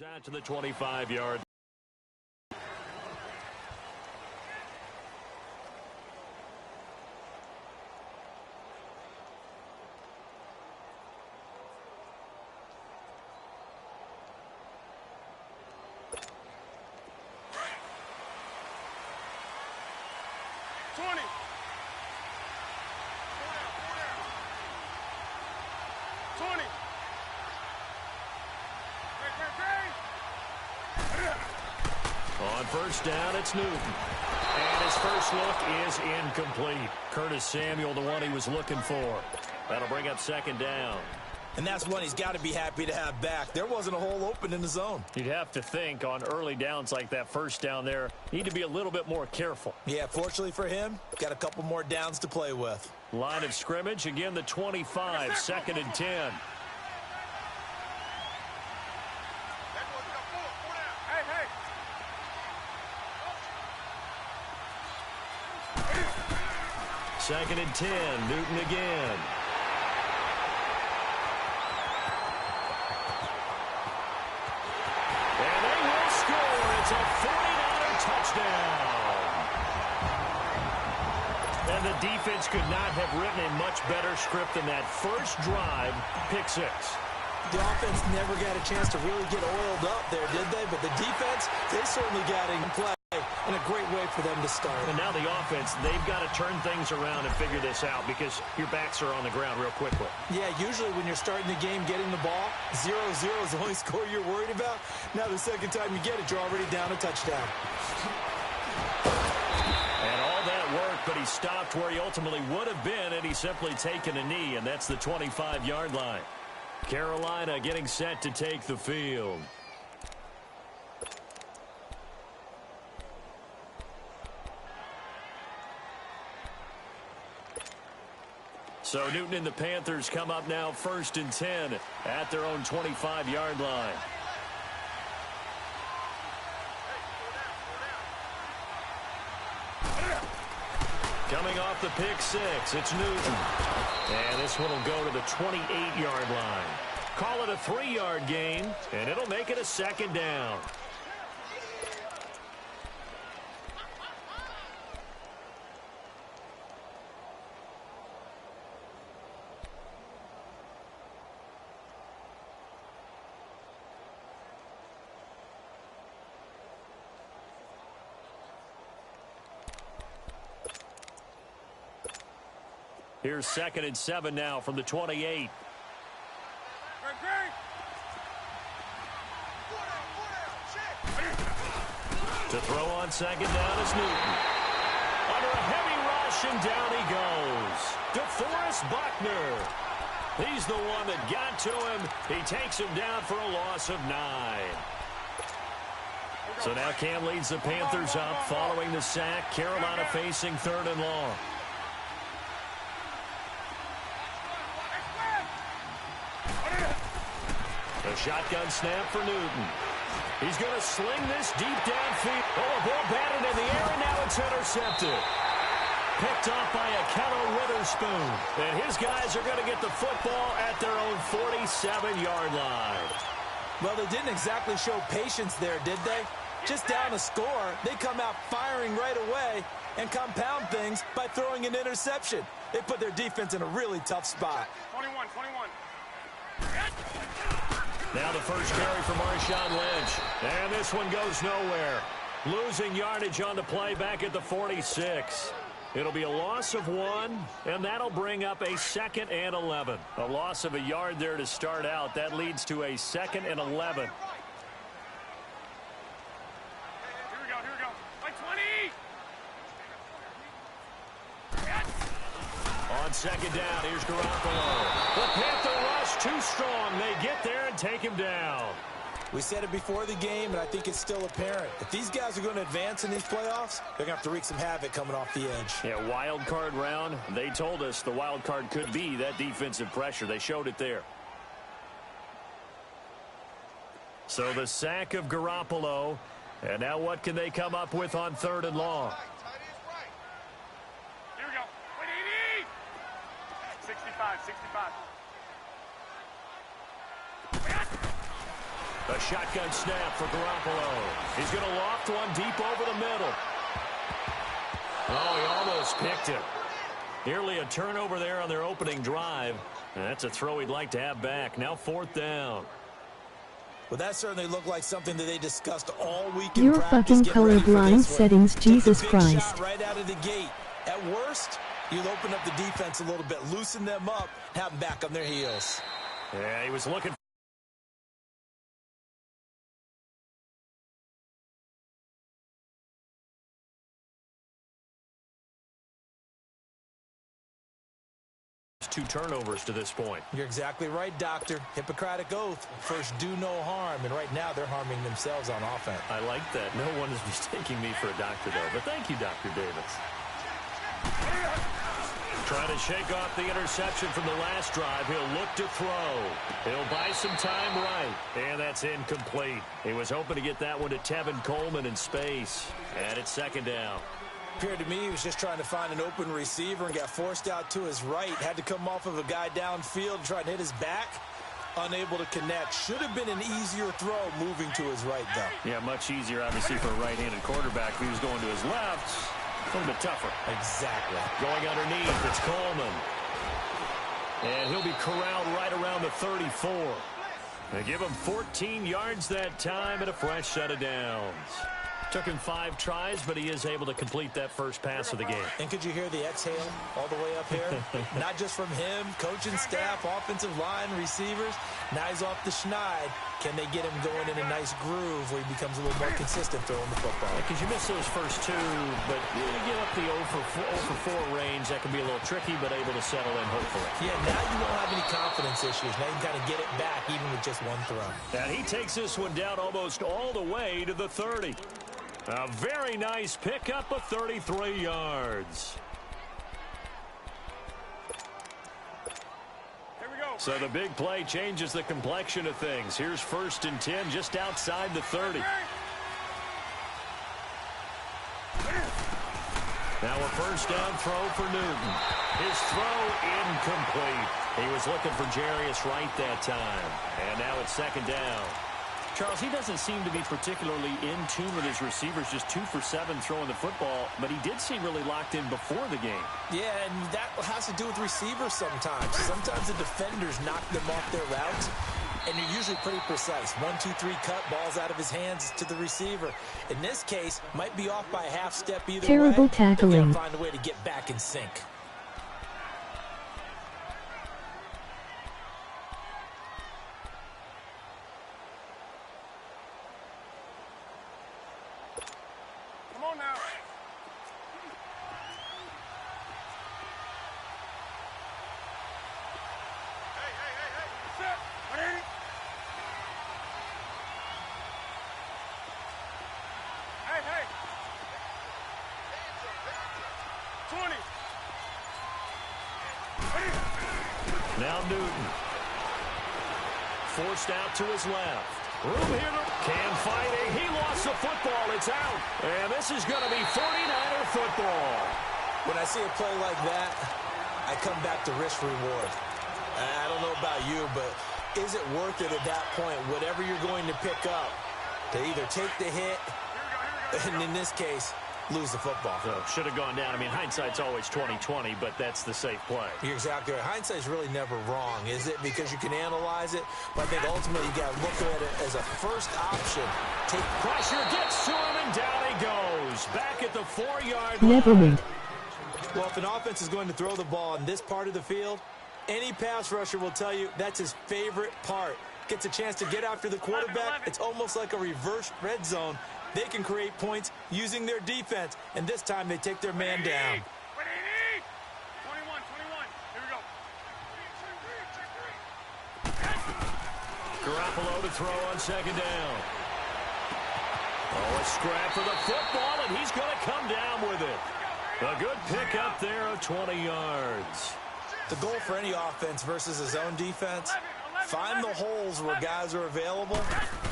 Out to the 25-yard. On first down, it's Newton. And his first look is incomplete. Curtis Samuel, the one he was looking for. That'll bring up second down. And that's one he's got to be happy to have back. There wasn't a hole open in the zone. You'd have to think on early downs like that first down there, need to be a little bit more careful. Yeah, fortunately for him, got a couple more downs to play with. Line of scrimmage, again the 25, second and 10. Second and 10, Newton again. And they will score. It's a 49er touchdown. And the defense could not have written a much better script than that first drive, pick six. The offense never got a chance to really get oiled up there, did they? But the defense, they certainly got in play. And a great way for them to start. And now the offense, they've got to turn things around and figure this out because your backs are on the ground real quickly. Yeah, usually when you're starting the game getting the ball, 0-0 is the only score you're worried about. Now the second time you get it, you're already down a touchdown. And all that work, but he stopped where he ultimately would have been, and he's simply taken a knee, and that's the 25-yard line. Carolina getting set to take the field. So Newton and the Panthers come up now first and 10 at their own 25-yard line. Coming off the pick six, it's Newton. And this one will go to the 28-yard line. Call it a 3-yard gain, and it'll make it a second down. Here's second and 7 now from the 28. To throw on second down is Newton. Under a heavy rush, and down he goes. DeForest Buckner. He's the one that got to him. He takes him down for a loss of 9. So now Cam leads the Panthers up following the sack. Carolina facing third and long. A shotgun snap for Newton. He's going to sling this deep downfield. Oh, a ball batted in the air, and now it's intercepted. Picked off by a Keller Witherspoon. And his guys are going to get the football at their own 47-yard line. Well, they didn't exactly show patience there, did they? Just down a score, they come out firing right away and compound things by throwing an interception. They put their defense in a really tough spot. 21. Now the first carry for Marshawn Lynch. And this one goes nowhere. Losing yardage on the play back at the 46. It'll be a loss of 1, and that'll bring up a second and 11. A loss of a yard there to start out. That leads to a second and 11. Here we go. Like 20. On second down, here's Garoppolo. The Panther rush too strong. They get there and take him down. We said it before the game, and I think it's still apparent. If these guys are going to advance in these playoffs, they're going to have to wreak some havoc coming off the edge. Yeah, wild card round. They told us the wild card could be that defensive pressure. They showed it there. So the sack of Garoppolo. And now what can they come up with on third and long? Here we go. 65. A shotgun snap for Garoppolo. He's going to loft one deep over the middle. Oh, he almost picked it. Nearly a turnover there on their opening drive. And that's a throw he'd like to have back. Now 4th down. Well, that certainly looked like something that they discussed all week in You're practice. fucking colorblind settings, Jesus Christ. Shot right out of the gate. At worst, you'll open up the defense a little bit, loosen them up, have them back on their heels. Yeah, he was looking for two turnovers to this point. You're exactly right, Doctor. Hippocratic oath. First, do no harm. And right now, they're harming themselves on offense. I like that. No one is mistaking me for a doctor, though. But thank you, Dr. Davis. Trying to shake off the interception from the last drive. He'll look to throw. He'll buy some time right. And that's incomplete. He was hoping to get that one to Tevin Coleman in space. And it's 2nd down. Appeared to me he was just trying to find an open receiver and got forced out to his right. Had to come off of a guy downfield and try to hit his back. Unable to connect. Should have been an easier throw moving to his right, though. Yeah, much easier, obviously, for a right-handed quarterback. If he was going to his left, a little bit tougher. Exactly. Going underneath, it's Coleman. And he'll be corralled right around the 34. They give him 14 yards that time and a fresh set of downs. Took him 5 tries, but he is able to complete that first pass of the game. And could you hear the exhale all the way up here? Not just from him, coaching staff, offensive line, receivers. Now he's off the schneid. Can they get him going in a nice groove where he becomes a little more consistent throwing the football? Because you miss those first 2, but you get up the 0 for 4 range. That can be a little tricky, but able to settle in, hopefully. Yeah, now you won't have any confidence issues. Now you can kind of get it back even with just one throw. And he takes this one down almost all the way to the 30. A very nice pickup of 33 yards. Here we go. So the big play changes the complexion of things. Here's 1st and 10 just outside the 30. Now a 1st down throw for Newton. His throw incomplete. He was looking for Jarius Wright that time. And now it's 2nd down. Charles, he doesn't seem to be particularly in tune with his receivers, just 2 for 7 throwing the football, but he did seem really locked in before the game. Yeah, and that has to do with receivers sometimes. Sometimes the defenders knock them off their routes, and they're usually pretty precise. 1, 2, 3 cut, balls out of his hands to the receiver. In this case, might be off by a half step either way. Terrible tackling. They gotta find a way to get back in sync. Come on now. Hey. Set. Ready? Hey. 20. Now Newton. Forced out to his left. Room here. Can fight it. He lost the football. It's out. And this is going to be 49er football. When I see a play like that, I come back to risk reward. I don't know about you, but is it worth it at that point, whatever you're going to pick up, to either take the hit, and in this case, lose the football? So should have gone down. I mean, hindsight's always 20/20, but that's the safe play. You're exactly right. Hindsight's really never wrong, is it? Because you can analyze it, but I think ultimately you got to look at it as a first option. Take pressure, gets to him, and down he goes. Back at the 4-yard line. Never mind. Well, if an offense is going to throw the ball in this part of the field, any pass rusher will tell you that's his favorite part. Gets a chance to get after the quarterback. It's almost like a reverse red zone. They can create points using their defense, and this time they take their man down. 21. Here we go. Garoppolo to throw on 2nd down. Oh, a scrap for the football, and he's going to come down with it. A good pick up there of 20 yards. The goal for any offense versus his own defense, find the holes where guys are available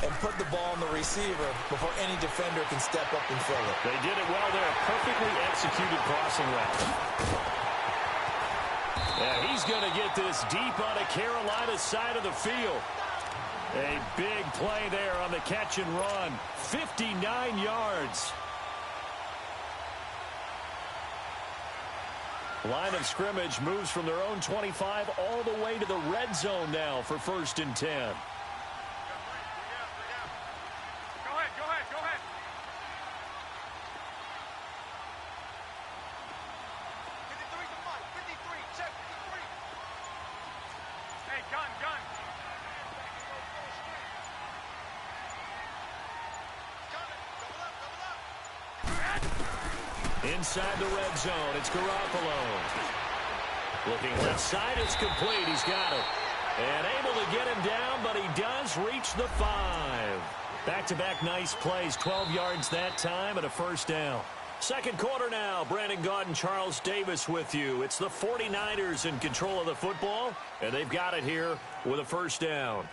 and put the ball on the receiver before any defender can step up and fill it. They did it well there. A perfectly executed crossing route. Yeah, he's going to get this deep on the Carolina side of the field. A big play there on the catch and run. 59 yards. Line of scrimmage moves from their own 25 all the way to the red zone now for 1st and 10. Go ahead, go ahead, go ahead. 53 to Mike, 53, check 53. Hey, gun. Inside the red zone, it's Garoppolo. Looking left side, it's complete. He's got it. And able to get him down, but he does reach the 5. Back-to-back nice plays, 12 yards that time and a 1st down. Second quarter now, Brandon Gaudin, Charles Davis with you. It's the 49ers in control of the football, and they've got it here with a 1st down.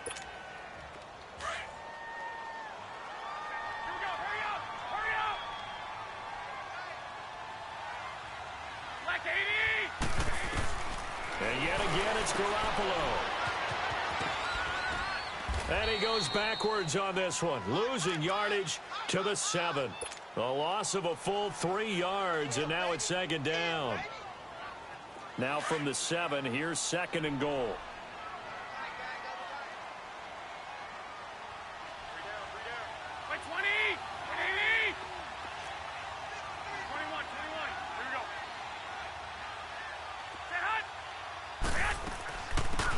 And yet again, it's Garoppolo. And he goes backwards on this one, losing yardage to the 7. A loss of a full 3 yards, and now it's 2nd down. Now from the 7, here's 2nd and goal.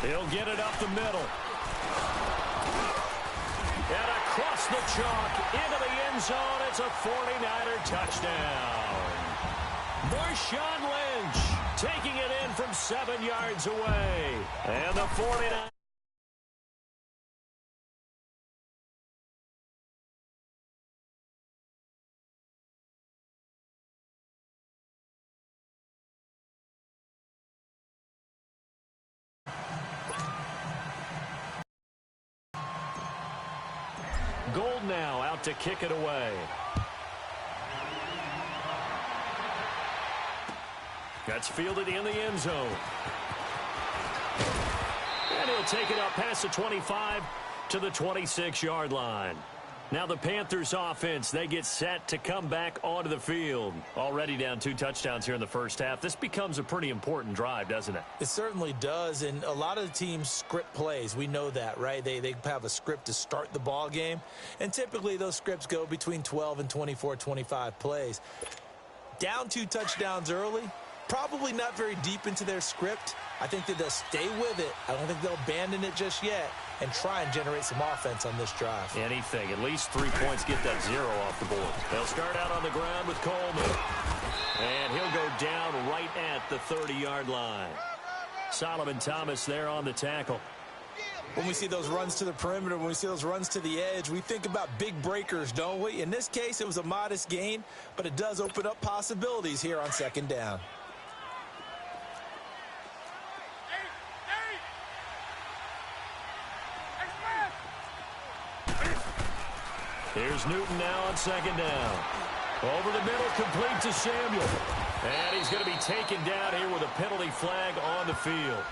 He'll get it up the middle. And across the chalk into the end zone. It's a 49er touchdown. Marshawn Lynch taking it in from 7 yards away. And the 49ers. Gold now out to kick it away. That's fielded in the end zone. And he'll take it up past the 25 to the 26-yard line. Now the Panthers offense, they get set to come back onto the field. Already down 2 touchdowns here in the first half. This becomes a pretty important drive, doesn't it? It certainly does, and a lot of the teams script plays. We know that, right? They have a script to start the ball game, and typically those scripts go between 12 and 24, 25 plays. Down 2 touchdowns early, probably not very deep into their script. I think that they'll stay with it. I don't think they'll abandon it just yet and try and generate some offense on this drive. Anything. At least 3 points, get that 0 off the board. They'll start out on the ground with Coleman. And he'll go down right at the 30-yard line. Solomon Thomas there on the tackle. When we see those runs to the perimeter, when we see those runs to the edge, we think about big breakers, don't we? In this case, it was a modest gain, but it does open up possibilities here on 2nd down. Here's Newton now on 2nd down. Over the middle, complete to Samuel. And he's going to be taken down here with a penalty flag on the field.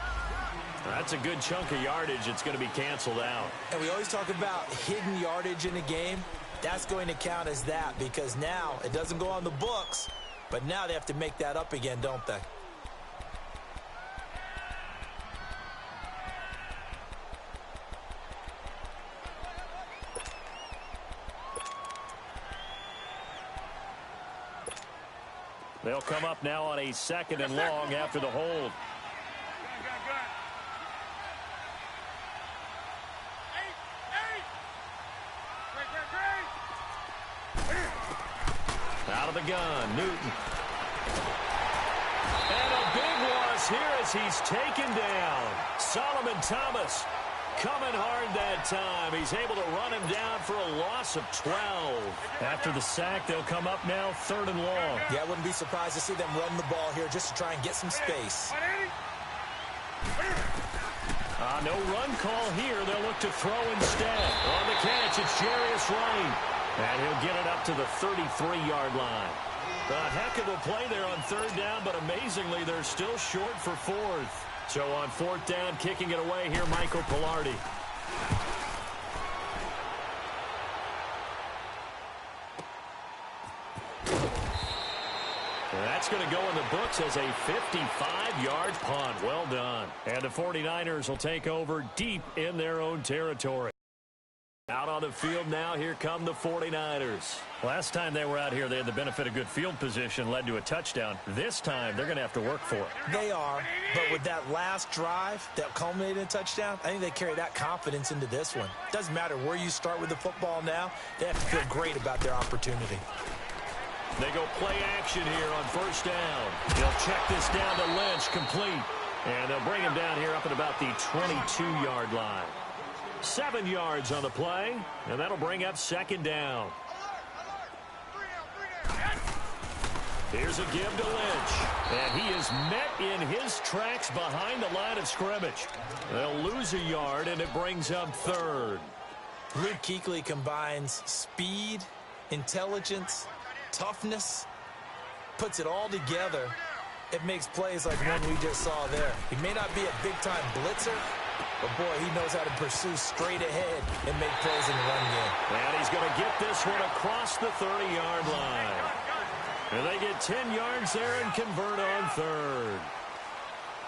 That's a good chunk of yardage. It's going to be canceled out. And we always talk about hidden yardage in a game. That's going to count as that because now it doesn't go on the books, but now they have to make that up again, don't they? They'll come up now on a 2nd and long after the hold. Out of the gun, Newton. And a big loss here as he's taken down. Solomon Thomas coming hard that time. He's able to run him down for a loss of 12. After the sack, they'll come up now 3rd and long. Yeah, I wouldn't be surprised to see them run the ball here just to try and get some space. No run call here. They'll look to throw instead. On the catch, it's Jarius Lane. And he'll get it up to the 33-yard line. A heck of a play there on 3rd down, but amazingly, they're still short for 4th. So on 4th down, kicking it away here, Michael Pilardi. That's going to go in the books as a 55-yard punt. Well done. And the 49ers will take over deep in their own territory. Out on the field now, here come the 49ers. Last time they were out here, they had the benefit of good field position, led to a touchdown. This time, they're going to have to work for it. They are, but with that last drive that culminated in a touchdown, I think they carry that confidence into this one. Doesn't matter where you start with the football now, they have to feel great about their opportunity. They go play action here on first down. They'll check this down to Lynch, complete. And they'll bring him down here up at about the 22-yard line. 7 yards on the play, and that'll bring up second down. Here's a give to Lynch, and he is met in his tracks behind the line of scrimmage. They'll lose a yard, and it brings up third. Luke Kuechly combines speed, intelligence, toughness, puts it all together. It makes plays like one we just saw there. He may not be a big-time blitzer, but, boy, he knows how to pursue straight ahead and make plays in the run game. And he's going to get this one across the 30-yard line. And they get 10 yards there and convert on third.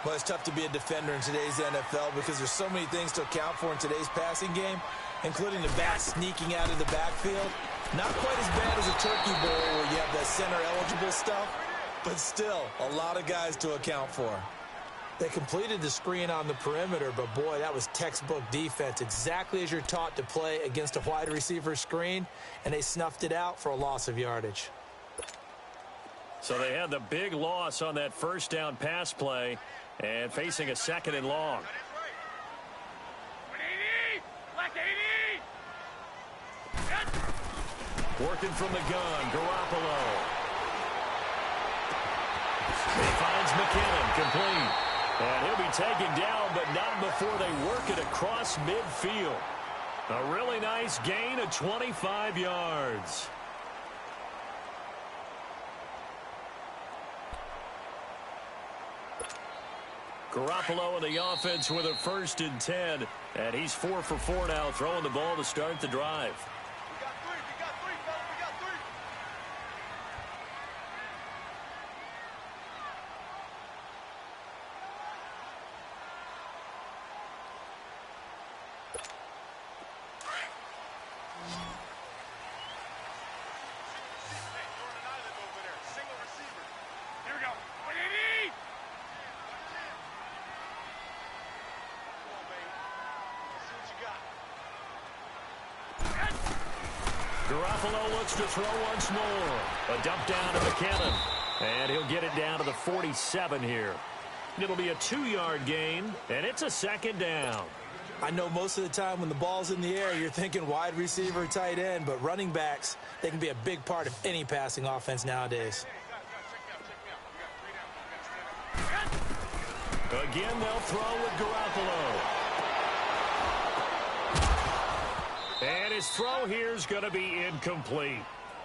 Well, it's tough to be a defender in today's NFL because there's so many things to account for in today's passing game, including the back sneaking out of the backfield. Not quite as bad as a turkey bowl where you have that center-eligible stuff, but still a lot of guys to account for. They completed the screen on the perimeter, but, boy, that was textbook defense, exactly as you're taught to play against a wide receiver screen, and they snuffed it out for a loss of yardage. So they had the big loss on that first down pass play and facing a second and long. Working from the gun, Garoppolo. He finds McKinnon, complete. And he'll be taken down, but not before they work it across midfield. A really nice gain of 25 yards. Garoppolo in the offense with a 1st and 10. And he's 4 for 4 now, throwing the ball to start the drive. Garoppolo looks to throw once more. A dump down to McKinnon. And he'll get it down to the 47 here. It'll be a 2-yard gain, and it's a second down. I know most of the time when the ball's in the air, you're thinking wide receiver, tight end, but running backs, they can be a big part of any passing offense nowadays. Again, they'll throw with Garoppolo. And his throw here is going to be incomplete.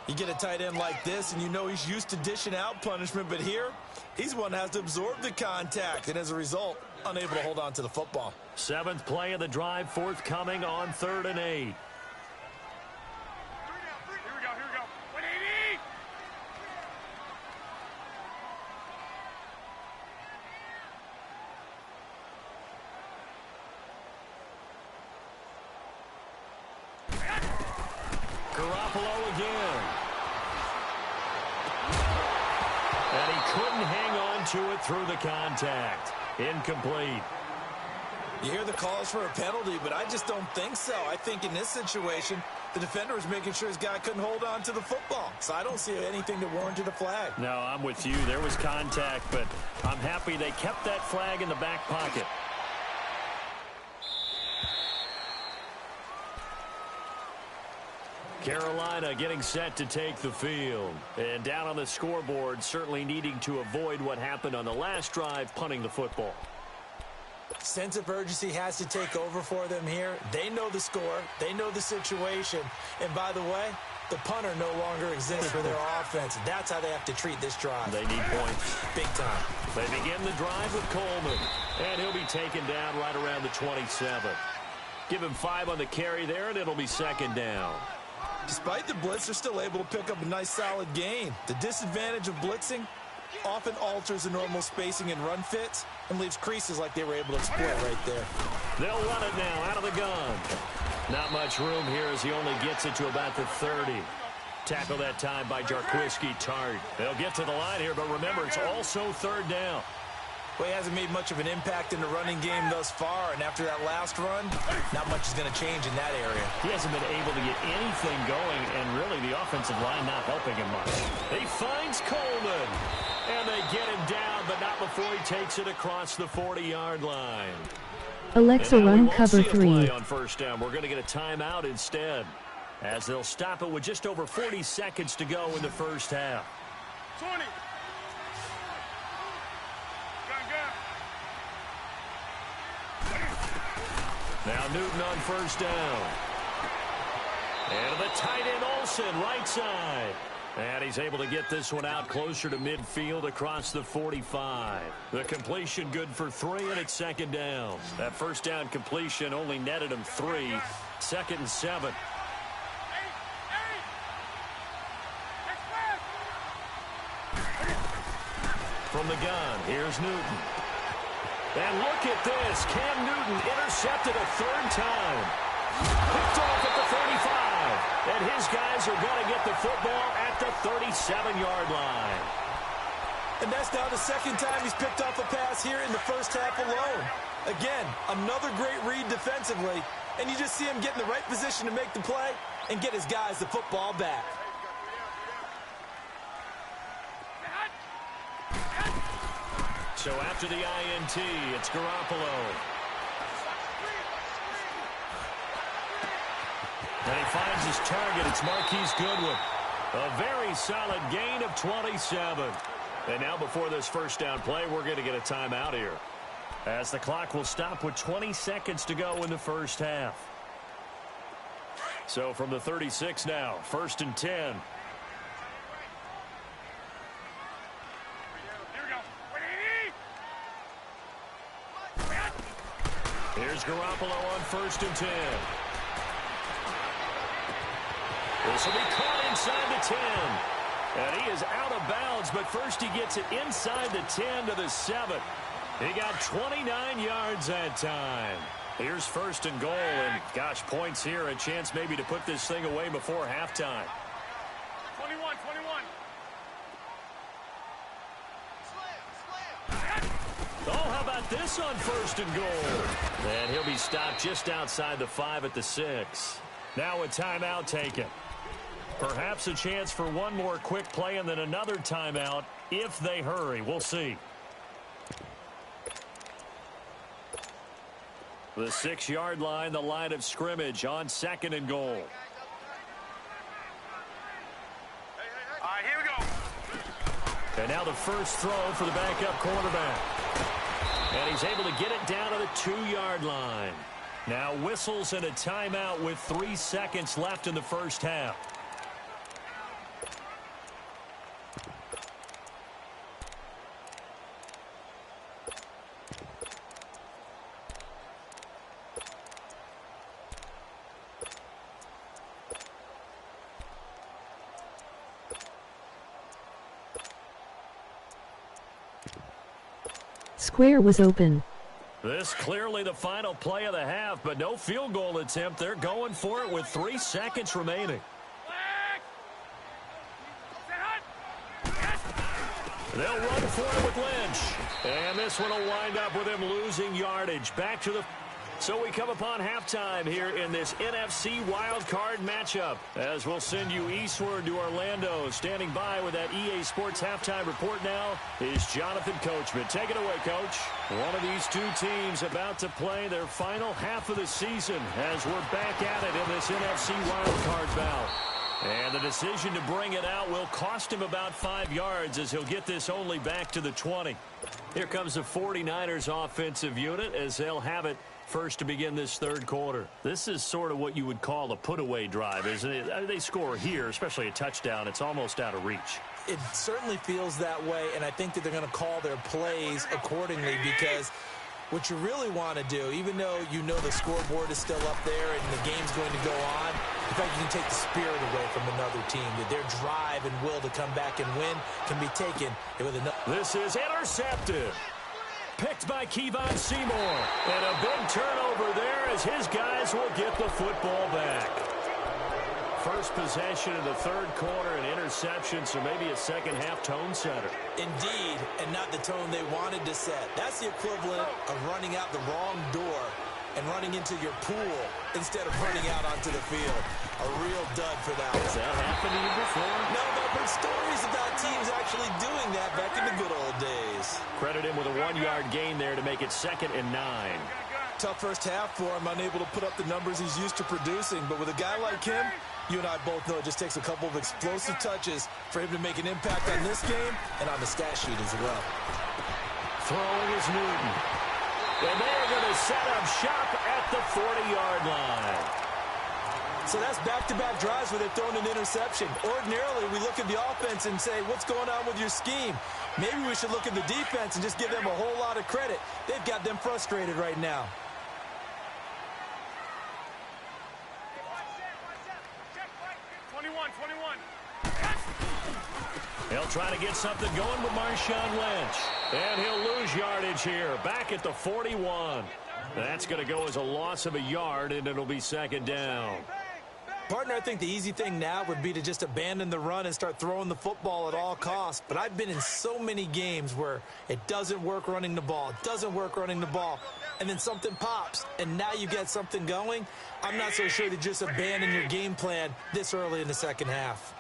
You get a tight end like this, and you know he's used to dishing out punishment, but here, he's one that has to absorb the contact, and as a result, unable to hold on to the football. 7th play of the drive, forthcoming on 3rd and 8. Here we go, here we go. 180! Garoppolo again. And he couldn't hang on to it through the contact. Incomplete. You hear the calls for a penalty, but I just don't think so. I think in this situation, the defender was making sure his guy couldn't hold on to the football. So I don't see anything that warranted a flag. No, I'm with you. There was contact, but I'm happy they kept that flag in the back pocket. Carolina getting set to take the field. And down on the scoreboard, certainly needing to avoid what happened on the last drive, punting the football. Sense of urgency has to take over for them here. They know the score. They know the situation. And by the way, the punter no longer exists for their offense. That's how they have to treat this drive. They need points. Big time. They begin the drive with Coleman. And he'll be taken down right around the 27. Give him 5 on the carry there, and it'll be second down. Despite the blitz, they're still able to pick up a nice solid gain. The disadvantage of blitzing, often alters the normal spacing and run fits and leaves creases like they were able to exploit right there. They'll run it now out of the gun. Not much room here as he only gets it to about the 30. Tackle that time by Jarquiski Tart. They'll get to the line here, but remember, it's also third down. Well, he hasn't made much of an impact in the running game thus far, and after that last run, not much is going to change in that area. He hasn't been able to get anything going, and really the offensive line not helping him much. He finds Coleman, and they get him down, but not before he takes it across the 40-yard line. Alexa, run cover 3. On first down. We're going to get a timeout instead, as they'll stop it with just over 40 seconds to go in the first half. 20. Now Newton on first down. And the tight end Olsen, right side. And he's able to get this one out closer to midfield across the 45. The completion good for 3, and it's second down. That first down completion only netted him 3. Second and 7. From the gun, here's Newton. And look at this. Cam Newton intercepted a third time. Picked off at the 35. And his guys are going to get the football at the 37-yard line. And that's now the second time he's picked off a pass here in the first half alone. Again, another great read defensively. And you just see him get in the right position to make the play and get his guys the football back. So after the INT, it's Garoppolo. And he finds his target. It's Marquise Goodwin. A very solid gain of 27. And now before this first down play, we're going to get a timeout here, as the clock will stop with 20 seconds to go in the first half. So from the 36 now, first and 10. Here's Garoppolo on first and 10. This will be caught inside the 10. And he is out of bounds, but first he gets it inside the 10 to the 7. He got 29 yards that time. Here's first and goal, and gosh, points here, a chance maybe to put this thing away before halftime. 21. Oh, how about this on first and goal? And he'll be stopped just outside the 5 at the 6. Now a timeout taken. Perhaps a chance for one more quick play and then another timeout if they hurry. We'll see. The 6-yard line, the line of scrimmage on second and goal. All right, here we go. And now the first throw for the backup quarterback. And he's able to get it down to the 2-yard line. Now whistles and a timeout with 3 seconds left in the first half. Square was open. This clearly the final play of the half, but no field goal attempt. They're going for it with 3 seconds remaining. They'll run for it with Lynch. And this one will wind up with him losing yardage. Back to the... So we come upon halftime here in this NFC wildcard matchup, as we'll send you eastward to Orlando. Standing by with that EA Sports halftime report now is Jonathan Coachman. Take it away, Coach. One of these two teams about to play their final half of the season as we're back at it in this NFC wildcard bout. And the decision to bring it out will cost him about 5 yards, as he'll get this only back to the 20. Here comes the 49ers offensive unit as they'll have it first to begin this third quarter. This is sort of what you would call a put-away drive, isn't it? They score here, especially a touchdown. It's almost out of reach. It certainly feels that way, and I think that they're going to call their plays accordingly, because what you really want to do, even though you know the scoreboard is still up there and the game's going to go on, in fact, you can take the spirit away from another team, that their drive and will to come back and win can be taken with another. This is intercepted. Picked by Kevon Seymour. And a big turnover there as his guys will get the football back. First possession of the third quarter, an interception, so maybe a second-half tone setter. Indeed, and not the tone they wanted to set. That's the equivalent of running out the wrong door and running into your pool instead of running out onto the field. A real dud for that one. Has that happened to you before? No, but I've heard stories about teams actually doing that back in the good old days. Credit him with a 1-yard gain there to make it 2nd and 9. Tough first half for him, unable to put up the numbers he's used to producing. But with a guy like him, you and I both know it just takes a couple of explosive touches for him to make an impact on this game and on the stat sheet as well. Throwing is Newton. And they're going to set up shop at the 40-yard line. So that's back-to-back drives where they've thrown an interception. Ordinarily, we look at the offense and say, what's going on with your scheme? Maybe we should look at the defense and just give them a whole lot of credit. They've got them frustrated right now. He'll try to get something going with Marshawn Lynch. And he'll lose yardage here. Back at the 41. That's going to go as a loss of a yard, and it'll be 2nd down. Partner, I think the easy thing now would be to just abandon the run and start throwing the football at all costs. But I've been in so many games where it doesn't work running the ball. It doesn't work running the ball. And then something pops, and now you get something going. I'm not so sure to just abandon your game plan this early in the second half.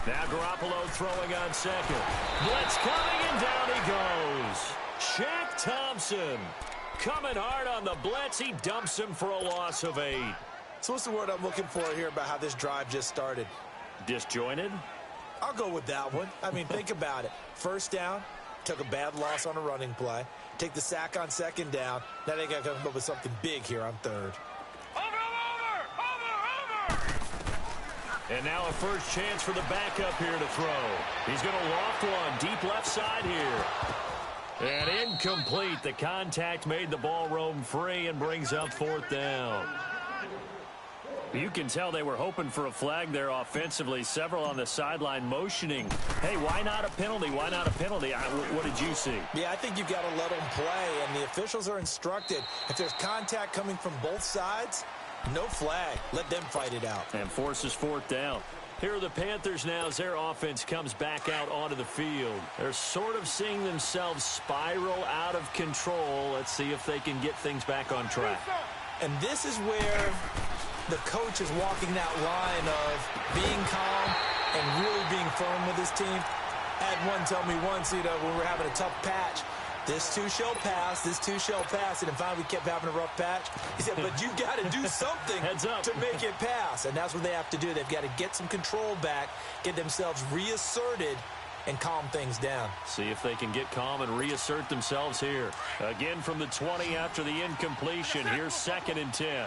Now Garoppolo throwing on 2nd. Blitz coming, and down he goes. Shaq Thompson coming hard on the blitz. He dumps him for a loss of 8. So what's the word I'm looking for here about how this drive just started? Disjointed? I'll go with that one. I mean, think about it. First down, took a bad loss on a running play. Take the sack on 2nd down. Now they got to come up with something big here on 3rd. And now a first chance for the backup here to throw. He's going to loft one deep left side here. And incomplete. The contact made the ball roam free and brings up 4th down. You can tell they were hoping for a flag there offensively. Several on the sideline motioning. Hey, why not a penalty? Why not a penalty? What did you see? Yeah, I think you've got to let them play, and the officials are instructed. If there's contact coming from both sides, no flag. Let them fight it out. And forces 4th down. Here are the Panthers now as their offense comes back out onto the field. They're sort of seeing themselves spiral out of control. Let's see if they can get things back on track. And this is where the coach is walking that line of being calm and really being firm with his team. I had one tell me once, when we were having a tough patch, this too shall pass, this too shall pass. And finally we kept having a rough patch. He said, but you got to do something to make it pass. And that's what they have to do. They've got to get some control back, get themselves reasserted, and calm things down. See if they can get calm and reassert themselves here. Again from the 20 after the incompletion. Here's 2nd and 10.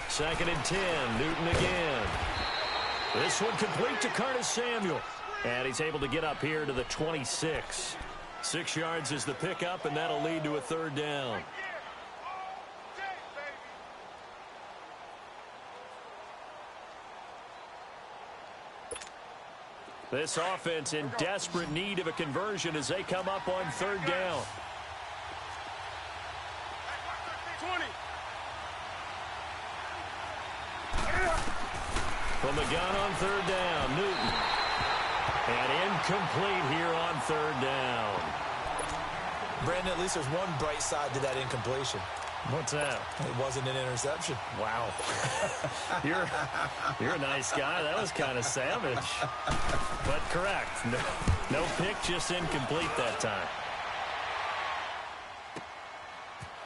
Second and 10. Newton again. This one complete to Curtis Samuel. And he's able to get up here to the 26. 6 yards is the pickup, and that'll lead to a 3rd down. This offense in desperate need of a conversion as they come up on 3rd down. 20. From the gun on 3rd down, Newton. And incomplete here on 3rd down. Brandon, at least there's one bright side to that incompletion. What's that? It wasn't an interception. Wow. You're a nice guy. That was kind of savage. But correct. No pick, just incomplete that time.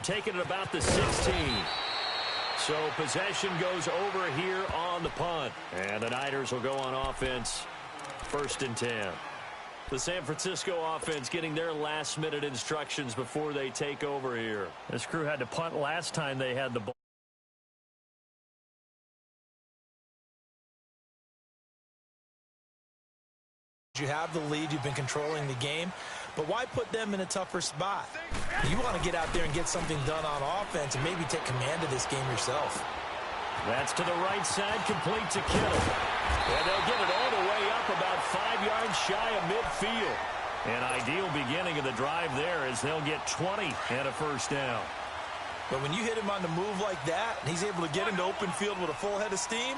Taking it about the 16. So possession goes over here on the punt. And the Niners will go on offense. 1st and 10. The San Francisco offense getting their last-minute instructions before they take over here. This crew had to punt last time they had the ball. You have the lead. You've been controlling the game. but why put them in a tougher spot? You want to get out there and get something done on offense and maybe take command of this game yourself. That's to the right side, complete to Kittle. And they'll get it all the way up about 5 yards shy of midfield. An ideal beginning of the drive there as they'll get 20 and a first down. But when you hit him on the move like that, and he's able to get into open field with a full head of steam,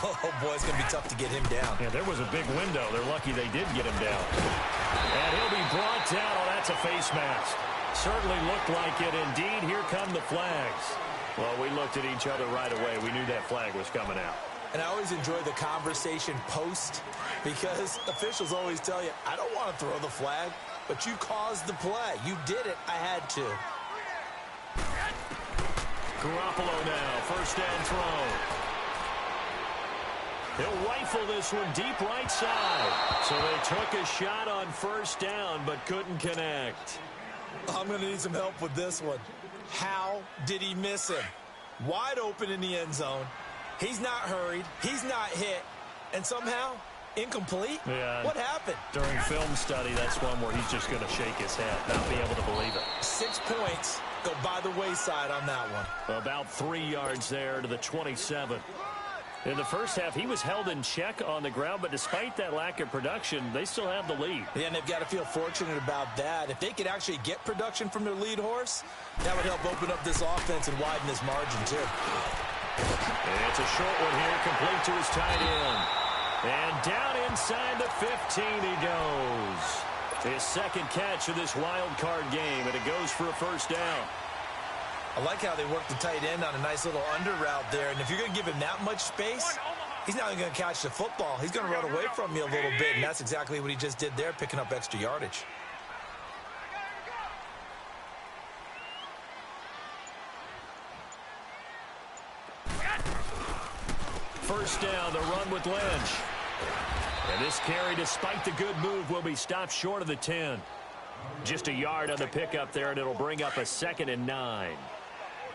oh, boy, it's going to be tough to get him down. Yeah, there was a big window. They're lucky they did get him down. And he'll be brought down. Oh, that's a face mask. Certainly looked like it. Indeed, here come the flags. Well, we looked at each other right away. We knew that flag was coming out. And I always enjoy the conversation post because officials always tell you, I don't want to throw the flag, but you caused the play. You did it. I had to. Garoppolo now, first down throw. He'll rifle this one deep right side. So they took a shot on first down but couldn't connect. I'm going to need some help with this one. How did he miss him? Wide open in the end zone. He's not hurried. He's not hit. And somehow, incomplete? Yeah. What happened? During film study, that's one where he's just going to shake his head, not be able to believe it. 6 points go by the wayside on that one. About 3 yards there to the 27. In the first half, he was held in check on the ground, but despite that lack of production, they still have the lead. Yeah, and they've got to feel fortunate about that. If they could actually get production from their lead horse, that would help open up this offense and widen this margin, too. It's a short one here, complete to his tight end. And down inside the 15 he goes. His second catch of this wild card game, and it goes for a first down. I like how they work the tight end on a nice little under route there. And if you're going to give him that much space, he's not only going to catch the football, he's going to run away from you a little bit. And that's exactly what he just did there, picking up extra yardage. First down, the run with Lynch. And this carry, despite the good move, will be stopped short of the 10. Just a yard on the pickup there, and it'll bring up a 2nd and 9.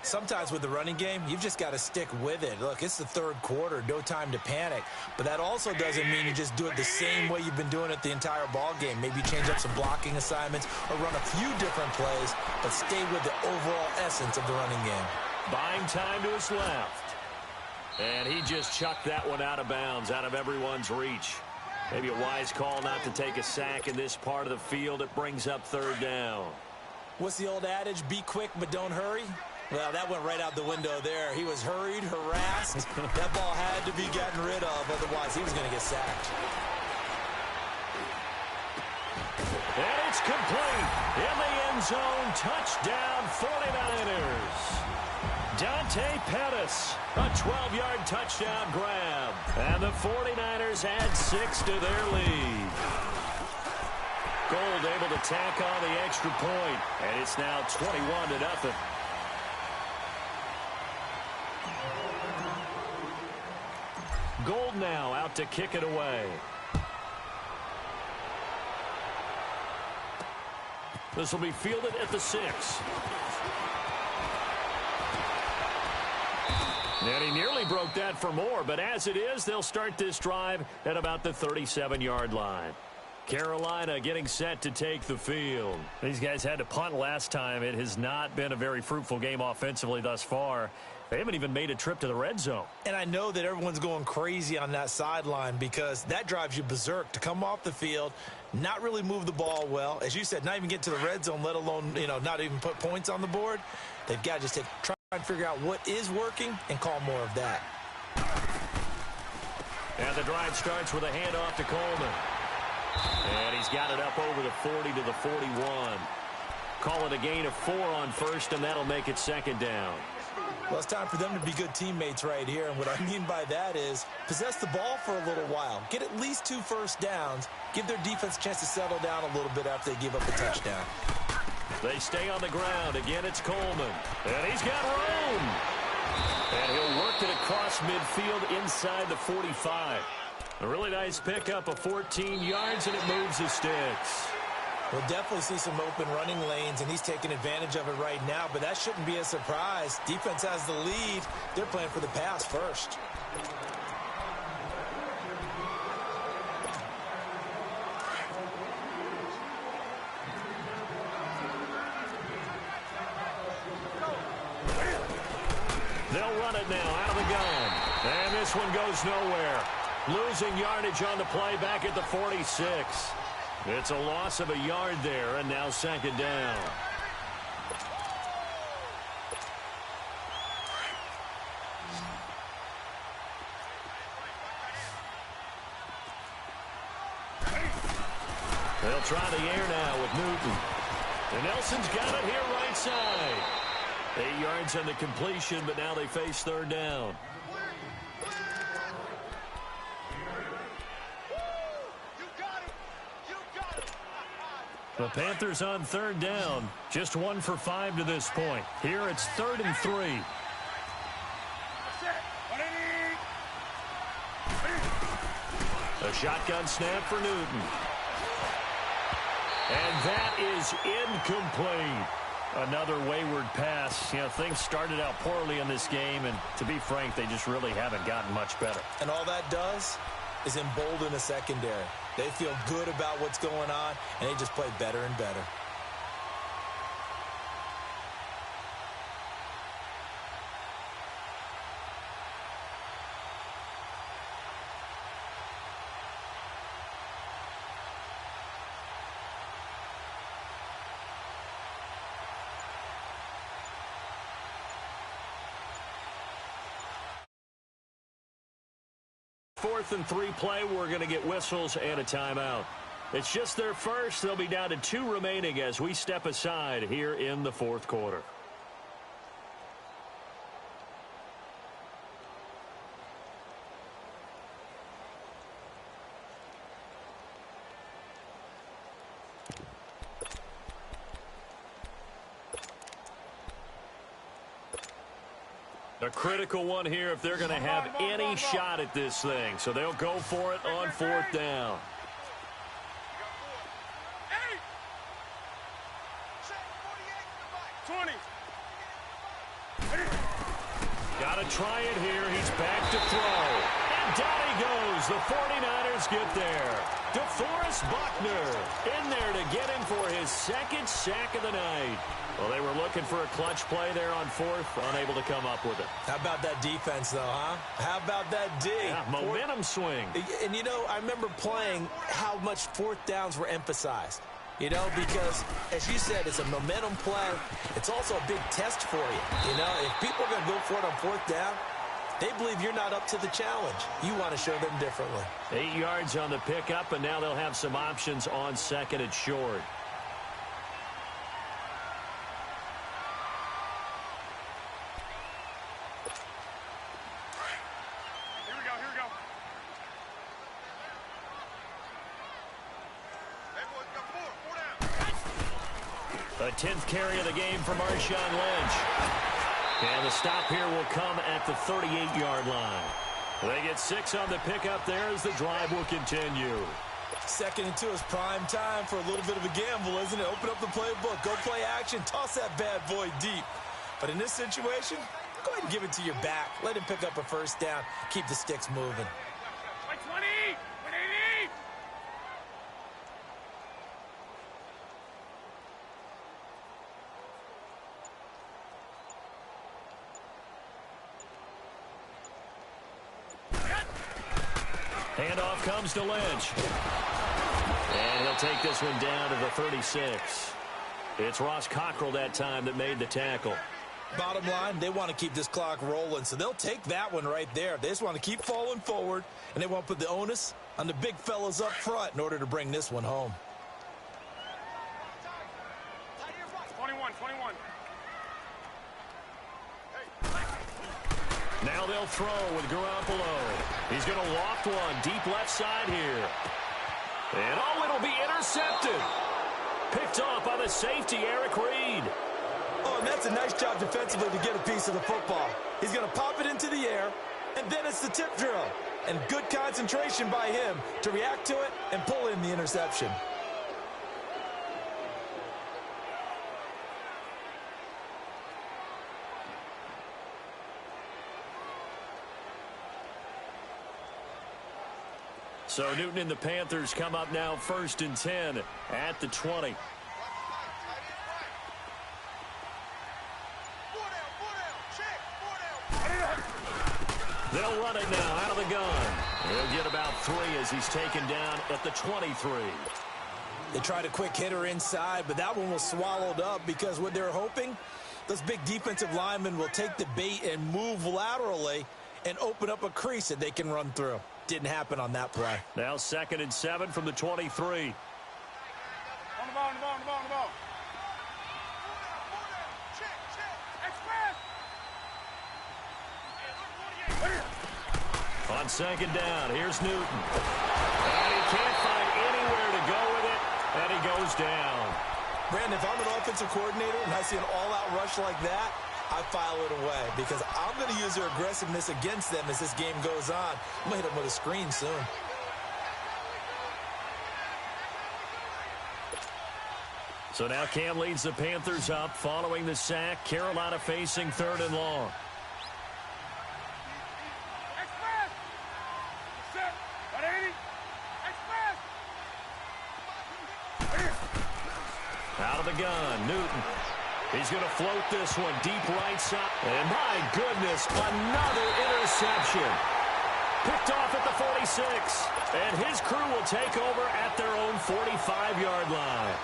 Sometimes with the running game, you've just got to stick with it. Look, it's the third quarter, no time to panic. But that also doesn't mean you just do it the same way you've been doing it the entire ball game. Maybe change up some blocking assignments or run a few different plays, but stay with the overall essence of the running game. Buying time to his left. And he just chucked that one out of bounds, out of everyone's reach. Maybe a wise call not to take a sack in this part of the field. It brings up third down. What's the old adage? Be quick, but don't hurry. Well, that went right out the window there. He was hurried, harassed. That ball had to be gotten rid of, otherwise he was going to get sacked. And it's complete. In the end zone, touchdown 49ers. Dante Pettis, a 12-yard touchdown grab. And the 49ers add 6 to their lead. Gold able to tack on the extra point, and it's now 21-0. Gold now out to kick it away. This will be fielded at the 6. And he nearly broke that for more, but as it is, they'll start this drive at about the 37-yard line. Carolina getting set to take the field. These guys had to punt last time. It has not been a very fruitful game offensively thus far. They haven't even made a trip to the red zone. And I know that everyone's going crazy on that sideline because that drives you berserk to come off the field, not really move the ball well. As you said, not even get to the red zone, let alone, not even put points on the board. They've got to just try and figure out what is working and call more of that. And the drive starts with a handoff to Coleman. And he's got it up over the 40 to the 41. Call it a gain of 4 on first, and that'll make it second down. Well, it's time for them to be good teammates right here. And what I mean by that is possess the ball for a little while. Get at least 2 first downs. Give their defense a chance to settle down a little bit after they give up a touchdown. They stay on the ground. Again, it's Coleman. And he's got room. And he'll work it across midfield inside the 45. A really nice pickup of 14 yards, and it moves the sticks. We'll definitely see some open running lanes, and he's taking advantage of it right now, but that shouldn't be a surprise. Defense has the lead. They're playing for the pass first. They'll run it now out of the gun. And this one goes nowhere. Losing yardage on the play back at the 46. It's a loss of a yard there, and now second down. They'll try the air now with Newton. And Nelson's got it here right side. 8 yards on the completion, but now they face third down. The Panthers on third down. Just 1 for 5 to this point. Here it's 3rd and 3. A shotgun snap for Newton. And that is incomplete. Another wayward pass. You know, things started out poorly in this game, and to be frank, they just really haven't gotten much better. And all that does is embolden the secondary. They feel good about what's going on, and they just play better and better. Fourth and 3 play, we're going to get whistles and a timeout. It's just their first. They'll be down to 2 remaining as we step aside here in the fourth quarter. A critical one here if they're going to have any shot at this thing. So they'll go for it on 4th down. Got to try it here. He's back to throw. And down he goes. The 49ers get there. DeForest Buckner in there to get him for his 2nd sack of the night. Well, they were looking for a clutch play there on 4th, unable to come up with it. How about that defense, though, huh? How about that D? Yeah, momentum swing. And, you know, I remember playing how much 4th downs were emphasized. You know, because, as you said, it's a momentum play. It's also a big test for you. You know, if people are going to go for it on 4th down, they believe you're not up to the challenge. You want to show them differently. 8 yards on the pickup, and now they'll have some options on 2nd and short. The 10th carry of the game for Marshawn Lynch. And the stop here will come at the 38-yard line. They get 6 on the pickup there as the drive will continue. 2nd and 2 is prime time for a little bit of a gamble, isn't it? Open up the playbook, go play action, toss that bad boy deep. But in this situation, go ahead and give it to your back. Let him pick up a 1st down, keep the sticks moving. Handoff comes to Lynch. And he'll take this one down to the 36. It's Ross Cockrell that time that made the tackle. Bottom line, they want to keep this clock rolling, so they'll take that one right there. They just want to keep falling forward, and they want to put the onus on the big fellas up front in order to bring this one home. 21. Now they'll throw with Garoppolo. He's going to loft one deep left side here. And, oh, it'll be intercepted. Picked off by the safety, Eric Reed. Oh, and that's a nice job defensively to get a piece of the football. He's going to pop it into the air, and then it's the tip drill. And good concentration by him to react to it and pull in the interception. So Newton and the Panthers come up now 1st and 10 at the 20. They'll run it now out of the gun. He'll get about 3 as he's taken down at the 23. They tried a quick hitter inside, but that one was swallowed up because what they're hoping, those big defensive linemen will take the bait and move laterally and open up a crease that they can run through. Didn't happen on that play. Now 2nd and 7 from the 23. On the ball, on the ball, on the ball, on the ball. On 2nd down, here's Newton. And he can't find anywhere to go with it, and he goes down. Brandon, if I'm an offensive coordinator and I see an all-out rush like that, I file it away because I'm going to use their aggressiveness against them as this game goes on. I'm going to hit them with a screen soon. So now Cam leads the Panthers up following the sack. Carolina facing 3rd and long. Out of the gun, Newton. He's going to float this one deep right side. And my goodness, another interception. Picked off at the 46. And his crew will take over at their own 45-yard line.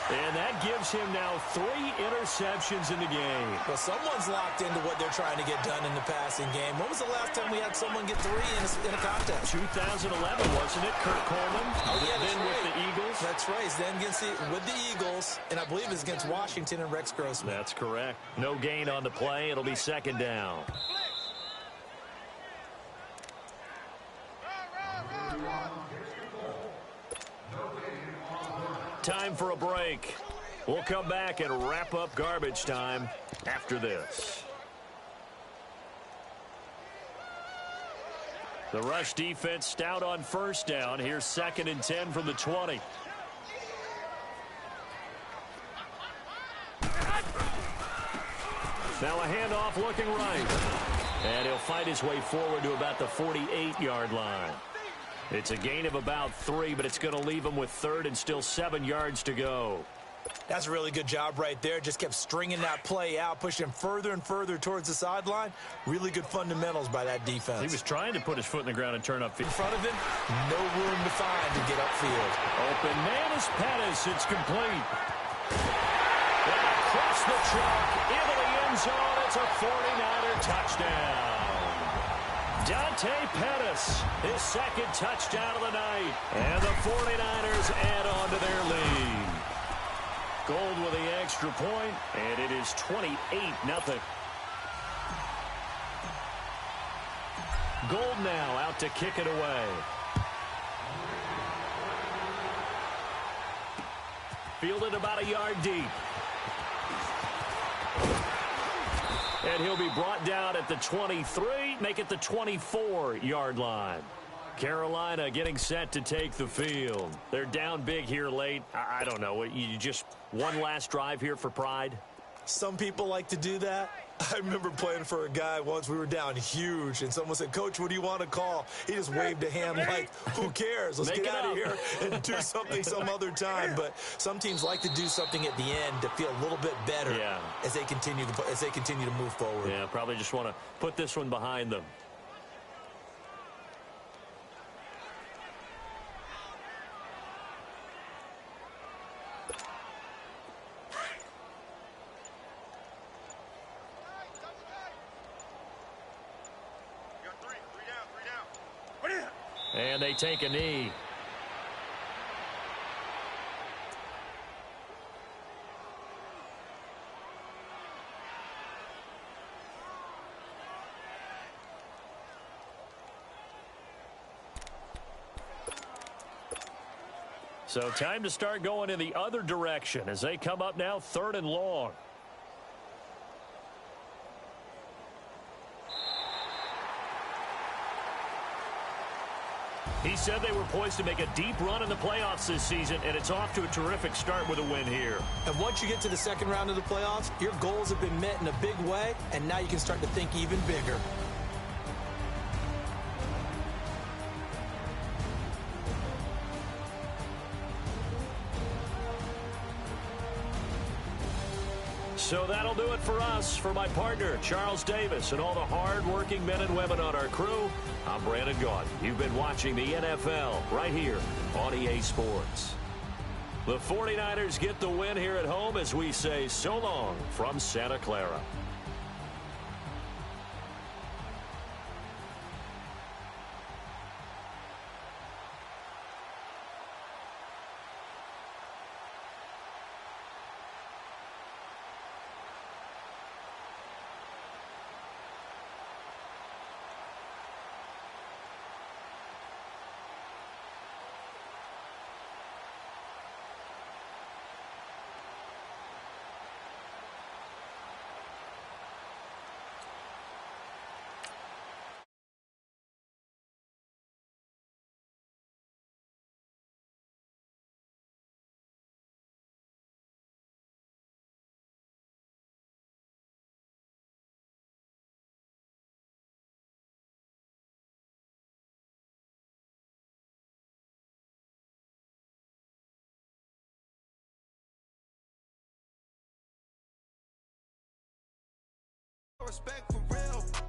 And that gives him now 3 interceptions in the game. Well, someone's locked into what they're trying to get done in the passing game. When was the last time we had someone get 3 in a contest? 2011, wasn't it? Kurt Coleman. Oh, yeah, then right. with the Eagles. That's right. Then with the Eagles, and I believe it's against Washington and Rex Grossman. That's correct. No gain on the play. It'll be 2nd down. Time for a break. We'll come back and wrap up garbage time after this. The rush defense stout on 1st down. Here's 2nd and 10 from the 20. Now a handoff looking right. And he'll fight his way forward to about the 48-yard line. It's a gain of about 3, but it's going to leave him with 3rd and still 7 yards to go. That's a really good job right there. Just kept stringing that play out, pushing him further and further towards the sideline. Really good fundamentals by that defense. He was trying to put his foot in the ground and turn upfield. In front of him, no room to find to get upfield. Open man is Pettis. It's complete. And across the truck into the end zone. It's a 49er touchdown. Dante Pettis, his 2nd touchdown of the night. And the 49ers add on to their lead. Gold with the extra point, and it is 28-0. Gold now out to kick it away. Fielded about a yard deep. And he'll be brought down at the 23, make it the 24-yard line. Carolina getting set to take the field. They're down big here late. I don't know. You just one last drive here for pride? Some people like to do that. I remember playing for a guy once. We were down huge, and someone said, "Coach, what do you want to call?" He just waved a hand like, who cares? Let's get out of here and do something some other time. But some teams like to do something at the end to feel a little bit better as they continue to move forward. Yeah, probably just want to put this one behind them. And they take a knee. So time to start going in the other direction as they come up now 3rd and long. He said they were poised to make a deep run in the playoffs this season, and it's off to a terrific start with a win here. And once you get to the 2nd round of the playoffs, your goals have been met in a big way, and now you can start to think even bigger. So that'll do it for us. For my partner, Charles Davis, and all the hard-working men and women on our crew, I'm Brandon Gaudin. You've been watching the NFL right here on EA Sports. The 49ers get the win here at home as we say so long from Santa Clara. Respect for real.